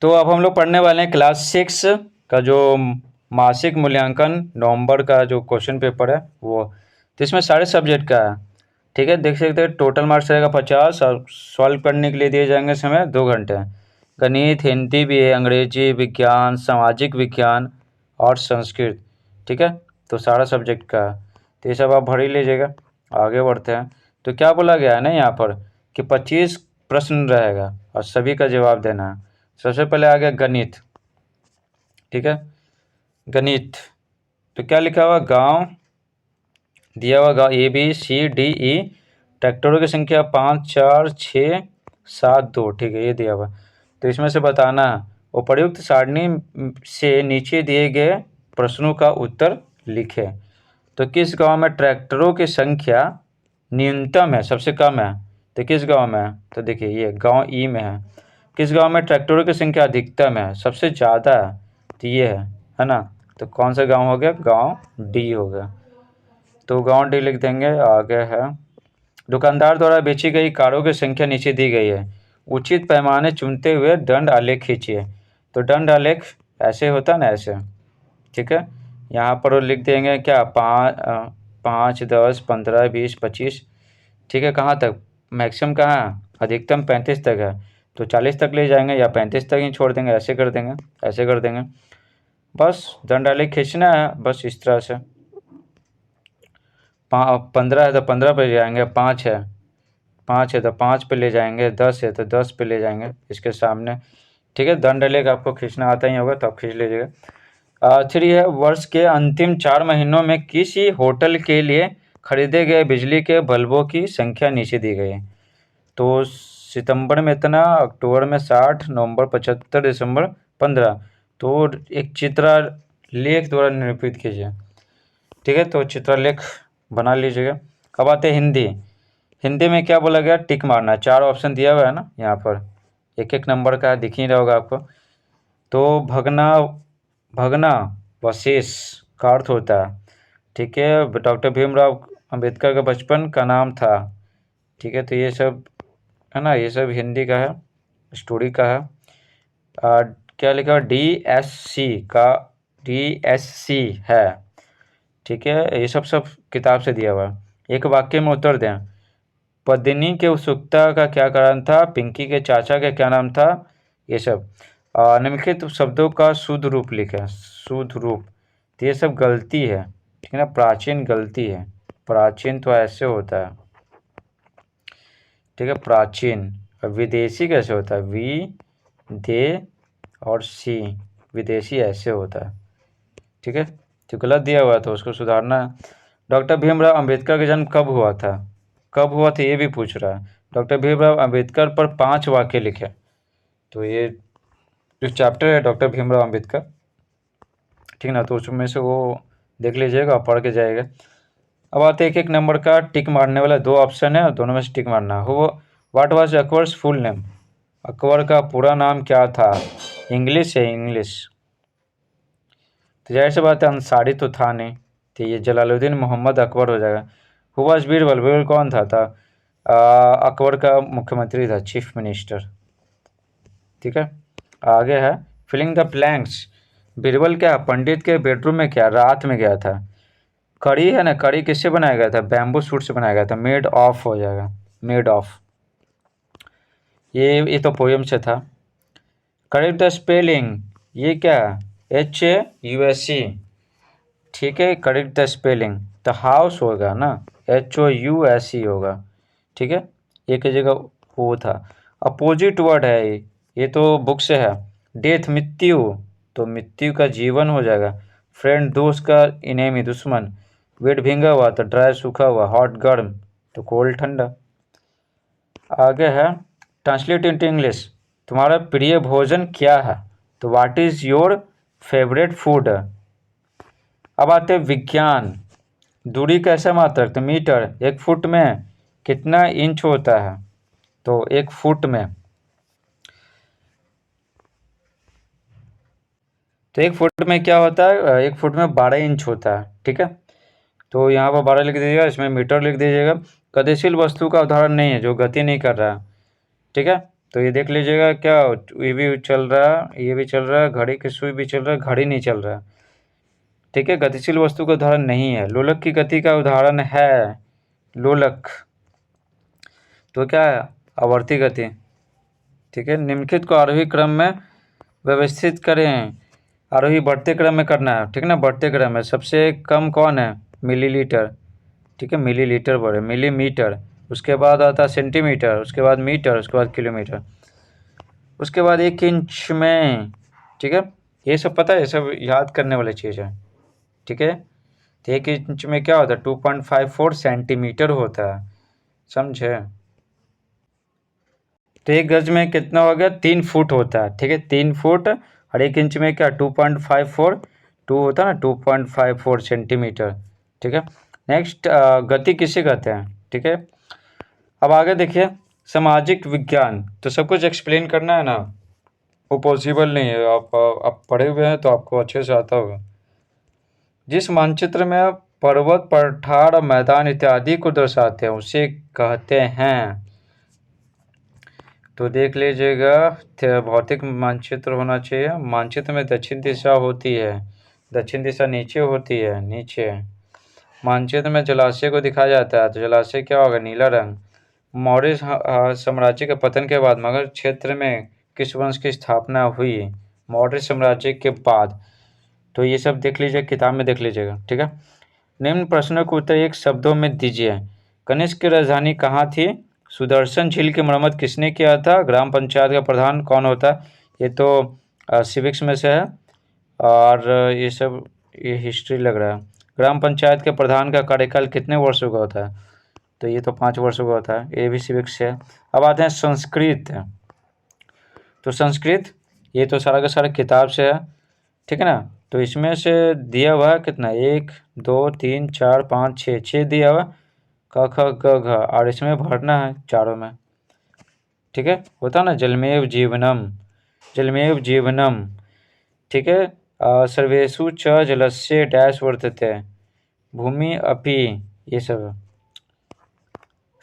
तो अब हम लोग पढ़ने वाले हैं क्लास 6 का जो मासिक मूल्यांकन नवंबर का जो क्वेश्चन पेपर है वो। तो इसमें सारे सब्जेक्ट का है, ठीक है। देख सकते हैं टोटल मार्क्स रहेगा 50 और सॉल्व करने के लिए दिए जाएंगे समय 2 घंटे। गणित, हिंदी भी है, अंग्रेजी, विज्ञान, सामाजिक विज्ञान और संस्कृत, ठीक है। तो सारा सब्जेक्ट का है, तो ये सब आप भर ही लीजिएगा। आगे बढ़ते हैं। तो क्या बोला गया है ना यहाँ पर कि 25 प्रश्न रहेगा और सभी का जवाब देना है। सबसे पहले आ गया गणित, ठीक है। गणित तो क्या लिखा हुआ, गांव दिया हुआ, गांव ABCDE, ट्रैक्टरों की संख्या 5 4 6 7 2, ठीक है, ये दिया हुआ। तो इसमें से बताना उपर्युक्त सारणी से नीचे दिए गए प्रश्नों का उत्तर लिखें। तो किस गांव में ट्रैक्टरों की संख्या न्यूनतम है, सबसे कम है, तो किस गांव में है? तो देखिए ये गांव ई में है। किस गांव में ट्रैक्टरों की संख्या अधिकतम है, सबसे ज़्यादा है, तो ये है ना। तो कौन सा गांव हो गया, गांव डी हो गया। तो गांव डी लिख देंगे। आगे है, दुकानदार द्वारा बेची गई कारों की संख्या नीचे दी गई है, उचित पैमाने चुनते हुए दंड आलेख खींचिए। तो दंड आलेख ऐसे होता ना, ऐसे, ठीक है। यहाँ पर लिख देंगे क्या, 5 10 15 20 25, ठीक है। कहाँ तक मैक्सिमम, कहाँ है, अधिकतम 35 तक है, तो 40 तक ले जाएंगे या 35 तक ही छोड़ देंगे, ऐसे कर देंगे, ऐसे कर देंगे। बस दंड आलेख खींचना है, बस इस तरह से। 15 है तो 15 पे ले जाएंगे, 5 है तो 5 पे ले जाएंगे, 10 है तो 10 पे ले जाएंगे इसके सामने, ठीक है। दंड आलेख आपको खींचना आता ही होगा तो आप खींच लीजिएगा। 3 है, वर्ष के अंतिम 4 महीनों में किसी होटल के लिए खरीदे गए बिजली के बल्बों की संख्या नीचे दी गई है। तो सितंबर में इतना, अक्टूबर में 60, नवंबर 75, दिसंबर 15। तो एक चित्रलेख द्वारा निरूपित कीजिए, ठीक है। तो चित्रलेख बना लीजिएगा। अब आते हैं हिंदी। हिंदी में क्या बोला गया, टिक मारना है। 4 ऑप्शन दिया हुआ है ना यहाँ पर, एक एक नंबर का दिख ही रहा होगा आपको। तो भगना, भगना व शेष का अर्थ होता है, ठीक है। डॉक्टर भीमराव अंबेडकर का बचपन का नाम था, ठीक है। तो ये सब है ना, ये सब हिंदी का है, स्टोरी का है। क्या लिखा, DSC है, ठीक है। ये सब किताब से दिया हुआ है। एक वाक्य में उत्तर दें। पद्मिनी के उत्सुकता का क्या कारण था, पिंकी के चाचा का क्या नाम था, ये सब। निम्नलिखित शब्दों का शुद्ध रूप लिखें, शुद्ध रूप। तो ये सब गलती है, ठीक है ना, प्राचीन गलती है। प्राचीन तो ऐसे होता है, ठीक है, प्राचीन। और विदेशी कैसे होता है, दे और सी, विदेशी ऐसे होता है, ठीक है। तो गलत दिया हुआ था, उसको सुधारना है। डॉक्टर भीमराव अंबेडकर का जन्म कब हुआ था, कब हुआ था ये भी पूछ रहा है। डॉक्टर भीमराव अंबेडकर पर 5 वाक्य लिखे। तो ये जो चैप्टर है डॉक्टर भीमराव अंबेडकर, ठीक ना, तो उसमें से वो देख लीजिएगा, पढ़ के जाएगा। अब आते एक एक नंबर का टिक मारने वाला, 2 ऑप्शन है और दोनों में से टिक मारना हो। What was Akbar's full name, Akbar का पूरा नाम क्या था, इंग्लिश है, इंग्लिश। तो जाहिर सी बात है अंसारी तो था नहीं, तो ये जलालुद्दीन मोहम्मद अकबर हो जाएगा। हु वाज बीरबल, बीरबल कौन था अकबर का मुख्यमंत्री था, चीफ मिनिस्टर, ठीक है। आगे है फिलिंग द ब्लैंक्स। बीरबल क्या पंडित के बेडरूम में क्या रात में गया था। कड़ी है ना, कड़ी किससे बनाया गया था, बैम्बू सूट से बनाया गया था, मेड ऑफ हो जाएगा, मेड ऑफ। ये तो पोएम से था। करेक्ट द स्पेलिंग, ये क्या HAUSE, ठीक है। Correct the spelling, the house होगा ना, HOUSE होगा, ठीक है। एक ही जगह वो था। अपोजिट वर्ड है ये तो बुक से है। डेथ मृत्यु, तो मृत्यु का जीवन हो जाएगा। फ्रेंड दोस्त का इनेमी दुश्मन। वेट भींगा हुआ तो ड्राई सूखा हुआ। हॉट गर्म, तो कोल्ड ठंडा। आगे है ट्रांसलेट इनटू इंग्लिश, तुम्हारा प्रिय भोजन क्या है, तो what is your favourite food. अब आते विज्ञान। दूरी कैसे मात्रक, तो मीटर। 1 फुट में कितना इंच होता है, तो 1 फुट में, तो 1 फुट में क्या होता है, 1 फुट में 12 इंच होता है, ठीक है। तो यहाँ पर 12 लिख दीजिएगा, इसमें मीटर लिख दीजिएगा। गतिशील वस्तु का उदाहरण नहीं है जो गति नहीं कर रहा है, ठीक है। तो ये देख लीजिएगा क्या, ये भी चल रहा है, ये भी चल रहा है, घड़ी की सुई भी चल रहा है, घड़ी नहीं चल रहा है। ठीक है, गतिशील वस्तु का उदाहरण नहीं है। लोलक की गति का उदाहरण है लोलक, तो क्या है, आवर्ती गति। ठीक है, निम्नलिखित को आरोही क्रम में व्यवस्थित करें। आरोही बढ़ते क्रम में करना है, ठीक है ना, बढ़ते क्रम में। सबसे कम कौन है, मिलीलीटर। ठीक है, मिलीलीटर बढ़े, मिलीमीटर, उसके बाद आता है सेंटीमीटर, उसके बाद मीटर, उसके बाद किलोमीटर, उसके बाद 1 इंच में। ठीक है, ये सब पता है, ये सब याद करने वाली चीज़ है। ठीक है, तो 1 इंच में क्या होता है, 2.54 सेंटीमीटर होता है, समझे। तो 1 गज में कितना हो गया, 3 फुट होता है। ठीक है, 3 फुट, और 1 इंच में क्या, 2.54, टू होता है ना, 2.54 सेंटीमीटर। ठीक है, नेक्स्ट, गति किसे कहते हैं। ठीक है, अब आगे देखिए, सामाजिक विज्ञान, तो सब कुछ एक्सप्लेन करना है ना, वो पॉसिबल नहीं है। आप पढ़े हुए हैं तो आपको अच्छे से आता होगा। जिस मानचित्र में पर्वत, पठार, मैदान इत्यादि को दर्शाते हैं उसे कहते हैं। तो देख लीजिएगा, भौतिक मानचित्र होना चाहिए। मानचित्र में दक्षिण दिशा होती है, दक्षिण दिशा नीचे होती है, नीचे। मानचित्र में जलाशय को दिखाया जाता है, तो जलाशय क्या होगा, नीला रंग। मौर्य साम्राज्य के पतन के बाद मगध क्षेत्र में किस वंश की स्थापना हुई, मौर्य साम्राज्य के बाद। तो ये सब देख लीजिए, किताब में देख लीजिएगा। ठीक है, निम्न प्रश्नों को उत्तर 1 शब्दों में दीजिए। कनिष्क की राजधानी कहाँ थी, सुदर्शन झील की मरम्मत किसने किया था, ग्राम पंचायत का प्रधान कौन होता है। ये तो सिविक्स में से है, और ये सब ये हिस्ट्री लग रहा है। ग्राम पंचायत के प्रधान का कार्यकाल कितने वर्षों का होता है, तो ये तो 5 वर्षों का होता है, ये भी सिविक्स से है। अब आते हैं संस्कृत। तो संस्कृत ये तो सारा का सारा किताब से है, ठीक है ना। तो इसमें से दिया हुआ है कितना, 1 2 3 4 5 6, 6 दिया हुआ, क ख ग घ, और इसमें भरना है चारों में। ठीक है, होता ना, जलमेव जीवनम, जलमेव जीवनम। ठीक है, सर्वेषु च जलस्य डैश वर्तते, भूमि अपि, ये सब।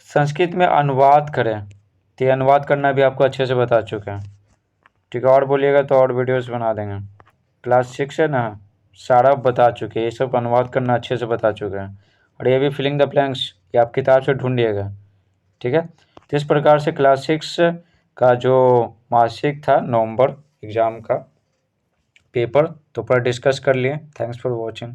संस्कृत में अनुवाद करें, तो ये अनुवाद करना भी आपको अच्छे से बता चुके हैं। ठीक है, और बोलिएगा तो और वीडियोस बना देंगे। क्लास 6 है ना, सारा बता चुके हैं, ये सब अनुवाद करना अच्छे से बता चुके हैं। और ये भी फिलिंग द ब्लैंक्स, ये आप किताब से ढूंढिएगा। ठीक है, तो इस प्रकार से क्लास 6 का जो मासिक था नवंबर एग्ज़ाम का पेपर, तो पर डिस्कस कर लिए। Thanks for watching.